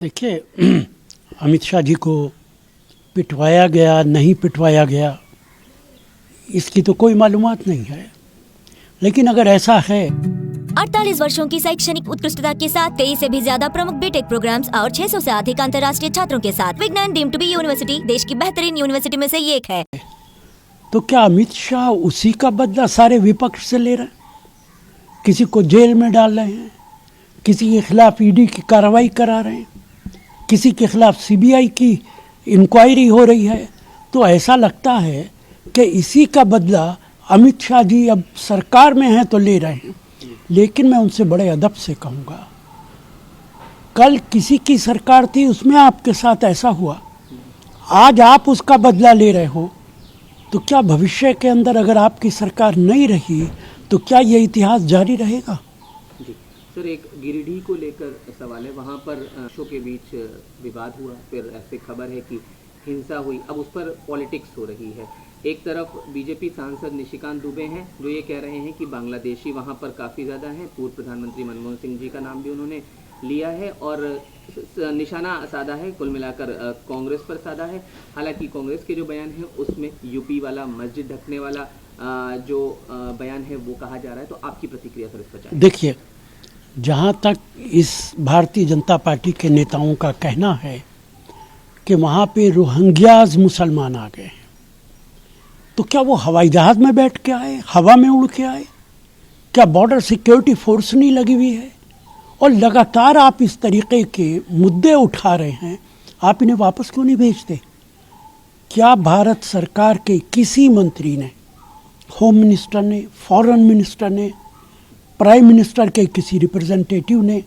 देखिए, अमित शाह जी को पिटवाया गया नहीं पिटवाया गया इसकी तो कोई मालूमात नहीं है, लेकिन अगर ऐसा है 48 वर्षों की शैक्षणिक उत्कृष्टता के साथ 23 से भी ज्यादा प्रमुख बीटेक प्रोग्राम्स और 600 से अधिक अंतर्राष्ट्रीय छात्रों के साथ विज्ञान डीम्ड टू बी यूनिवर्सिटी देश की बेहतरीन यूनिवर्सिटी में से एक है। तो क्या अमित शाह उसी का बदला सारे विपक्ष से ले रहे हैं? किसी को जेल में डाल रहे हैं, किसी के खिलाफ ईडी की कार्रवाई करा रहे हैं, किसी के खिलाफ सीबीआई की इंक्वायरी हो रही है। तो ऐसा लगता है कि इसी का बदला अमित शाह जी अब सरकार में हैं तो ले रहे हैं। लेकिन मैं उनसे बड़े अदब से कहूँगा, कल किसी की सरकार थी, उसमें आपके साथ ऐसा हुआ, आज आप उसका बदला ले रहे हो, तो क्या भविष्य के अंदर अगर आपकी सरकार नहीं रही तो क्या ये इतिहास जारी रहेगा? जी सर, एक गिरिडीह को लेकर सवाल है। वहाँ पर शो के बीच विवाद हुआ, फिर ऐसे खबर है कि हिंसा हुई, अब उस पर पॉलिटिक्स हो रही है। एक तरफ बीजेपी सांसद निशिकांत दुबे हैं जो ये कह रहे हैं कि बांग्लादेशी वहाँ पर काफ़ी ज़्यादा हैं। पूर्व प्रधानमंत्री मनमोहन सिंह जी का नाम भी उन्होंने लिया है और निशाना साधा है, कुल मिलाकर कांग्रेस पर साधा है। हालांकि कांग्रेस के जो बयान है उसमें यूपी वाला मस्जिद ढकने वाला जो बयान है वो कहा जा रहा है। तो आपकी प्रतिक्रिया सर इस पर? देखिए, जहाँ तक इस भारतीय जनता पार्टी के नेताओं का कहना है कि वहाँ पे रोहिंग्याज मुसलमान आ गए, तो क्या वो हवाई जहाज में बैठ के आए, हवा में उड़ के आए? क्या बॉर्डर सिक्योरिटी फोर्स नहीं लगी हुई है? और लगातार आप इस तरीके के मुद्दे उठा रहे हैं, आप इन्हें वापस क्यों नहीं भेजते? क्या भारत सरकार के किसी मंत्री ने, होम मिनिस्टर ने, फॉरेन मिनिस्टर ने, प्राइम मिनिस्टर के किसी रिप्रेजेंटेटिव ने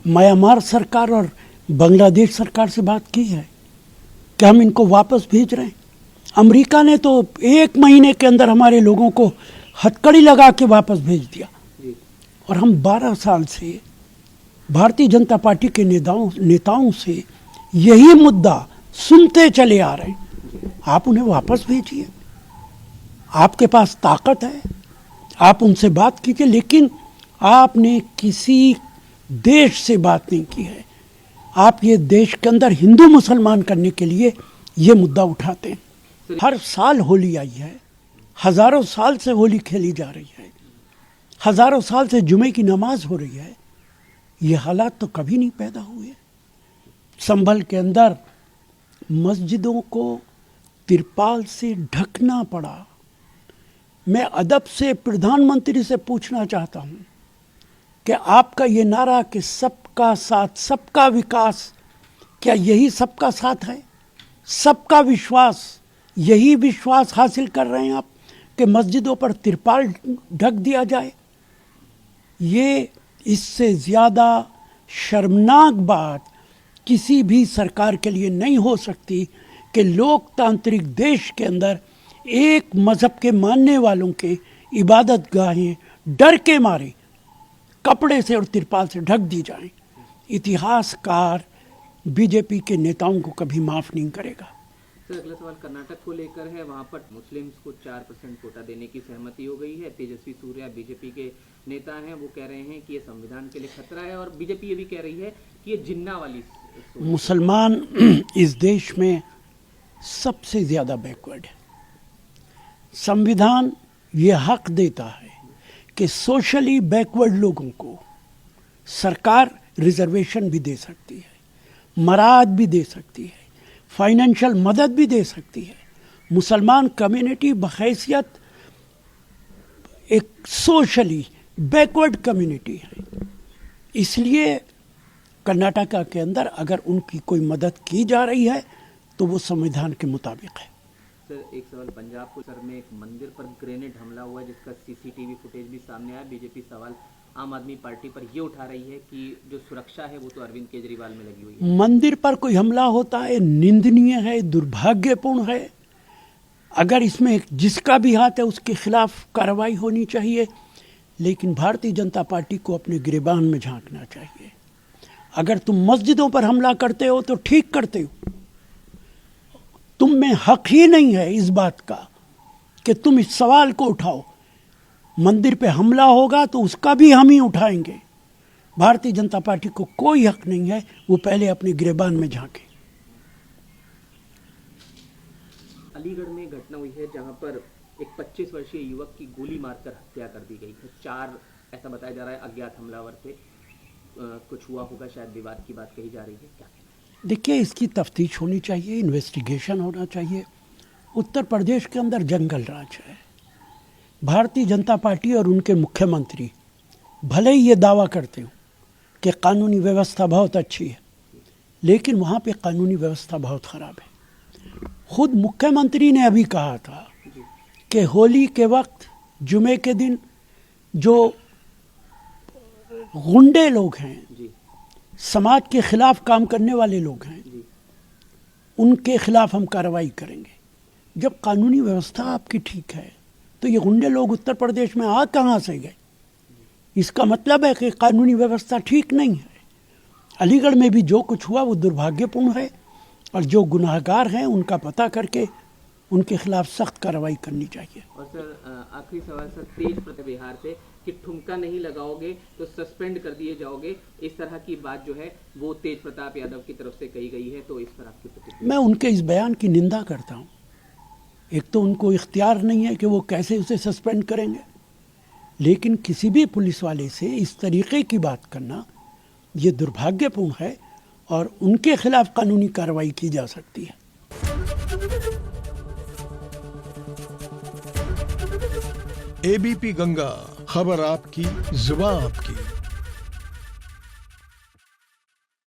म्यांमार सरकार और बांग्लादेश सरकार से बात की है कि हम इनको वापस भेज रहे हैं? अमेरिका ने तो 1 महीने के अंदर हमारे लोगों को हथकड़ी लगा के वापस भेज दिया। और हम 12 साल से भारतीय जनता पार्टी के नेताओं से यही मुद्दा सुनते चले आ रहे हैं। आप उन्हें वापस भेजिए, आपके पास ताकत है, आप उनसे बात कीजिए। लेकिन आपने किसी देश से बात नहीं की है। आप ये देश के अंदर हिंदू मुसलमान करने के लिए ये मुद्दा उठाते हैं। हर साल होली आई है, हजारों साल से होली खेली जा रही है, हजारों साल से जुमे की नमाज हो रही है। ये हालात तो कभी नहीं पैदा हुए। संभल के अंदर मस्जिदों को तिरपाल से ढकना पड़ा। मैं अदब से प्रधानमंत्री से पूछना चाहता हूं कि आपका ये नारा कि सबका साथ सबका विकास, क्या यही सबका साथ है? सबका विश्वास, यही विश्वास हासिल कर रहे हैं आप कि मस्जिदों पर तिरपाल ढक दिया जाए? ये इससे ज़्यादा शर्मनाक बात किसी भी सरकार के लिए नहीं हो सकती कि लोकतांत्रिक देश के अंदर एक मज़हब के मानने वालों के इबादत गाहें डर के मारे कपड़े से और तिरपाल से ढक दी जाएं। इतिहासकार बीजेपी के नेताओं को कभी माफ़ नहीं करेगा। सर, अगला सवाल कर्नाटक को लेकर है। वहाँ पर मुस्लिम्स को 4% कोटा देने की सहमति हो गई है। तेजस्वी सूर्या बीजेपी के नेता हैं, वो कह रहे हैं कि ये संविधान के लिए खतरा है और बीजेपी ये भी कह रही है कि ये जिन्ना वाली मुसलमान इस देश में सबसे ज़्यादा बैकवर्ड है। संविधान ये हक देता है कि सोशली बैकवर्ड लोगों को सरकार रिजर्वेशन भी दे सकती है, मराद भी दे सकती है, फाइनेंशियल मदद भी दे सकती है। मुसलमान कम्युनिटी बहैसियत एक सोशली बैकवर्ड कम्युनिटी है। इसलिए कर्नाटका के अंदर अगर उनकी कोई मदद की जा रही है तो वो संविधान के मुताबिक है। सर, एक सवाल पंजाब को सर में एक मंदिर पर ग्रेनेड हमला हुआ जिसका सीसीटीवी फुटेज भी सामने आया। बीजेपी सवाल आम आदमी पार्टी पर ये उठा रही है कि जो सुरक्षा है वो तो अरविंद केजरीवाल में लगी हुई है। मंदिर पर कोई हमला होता है, निंदनीय है, दुर्भाग्यपूर्ण है। अगर इसमें जिसका भी हाथ है उसके खिलाफ कार्रवाई होनी चाहिए। लेकिन भारतीय जनता पार्टी को अपने गिरेबान में झांकना चाहिए। अगर तुम मस्जिदों पर हमला करते हो तो ठीक करते हो, तुम में हक ही नहीं है इस बात का कि तुम इस सवाल को उठाओ। मंदिर पे हमला होगा तो उसका भी हम ही उठाएंगे। भारतीय जनता पार्टी को कोई हक नहीं है वो पहले अपने गिरेबान में झांके। अलीगढ़ में घटना हुई है जहां पर एक 25 वर्षीय युवक की गोली मारकर हत्या कर दी गई है। 4 ऐसा बताया जा रहा है अज्ञात हमलावर थे। कुछ हुआ होगा, शायद विवाद की बात कही जा रही है। क्या देखिए, इसकी तफ्तीश होनी चाहिए, इन्वेस्टिगेशन होना चाहिए। उत्तर प्रदेश के अंदर जंगल राज है। भारतीय जनता पार्टी और उनके मुख्यमंत्री भले ही ये दावा करते हो कि कानूनी व्यवस्था बहुत अच्छी है, लेकिन वहाँ पे कानूनी व्यवस्था बहुत ख़राब है। खुद मुख्यमंत्री ने अभी कहा था कि होली के वक्त जुमे के दिन जो गुंडे लोग हैं, जी समाज के खिलाफ काम करने वाले लोग हैं, जी उनके खिलाफ हम कार्रवाई करेंगे। जब कानूनी व्यवस्था आपकी ठीक है तो ये गुंडे लोग उत्तर प्रदेश में आ कहाँ से गए? इसका मतलब है कि कानूनी व्यवस्था ठीक नहीं है। अलीगढ़ में भी जो कुछ हुआ वो दुर्भाग्यपूर्ण है और जो गुनाहगार हैं उनका पता करके उनके खिलाफ सख्त कार्रवाई करनी चाहिए। और सर आखिरी सवाल सर, तेज प्रताप बिहार से कि ठुमका नहीं लगाओगे तो सस्पेंड कर दिए जाओगे, इस तरह की बात जो है वो तेज प्रताप यादव की तरफ से कही गई है, तो इस पर आपकी प्रतिक्रिया? मैं उनके इस बयान की निंदा करता हूँ। एक तो उनको इख्तियार नहीं है कि वो कैसे उसे सस्पेंड करेंगे, लेकिन किसी भी पुलिस वाले से इस तरीके की बात करना ये दुर्भाग्यपूर्ण है और उनके खिलाफ कानूनी कार्रवाई की जा सकती है। एबीपी गंगा, खबर आपकी, जुबान आपकी।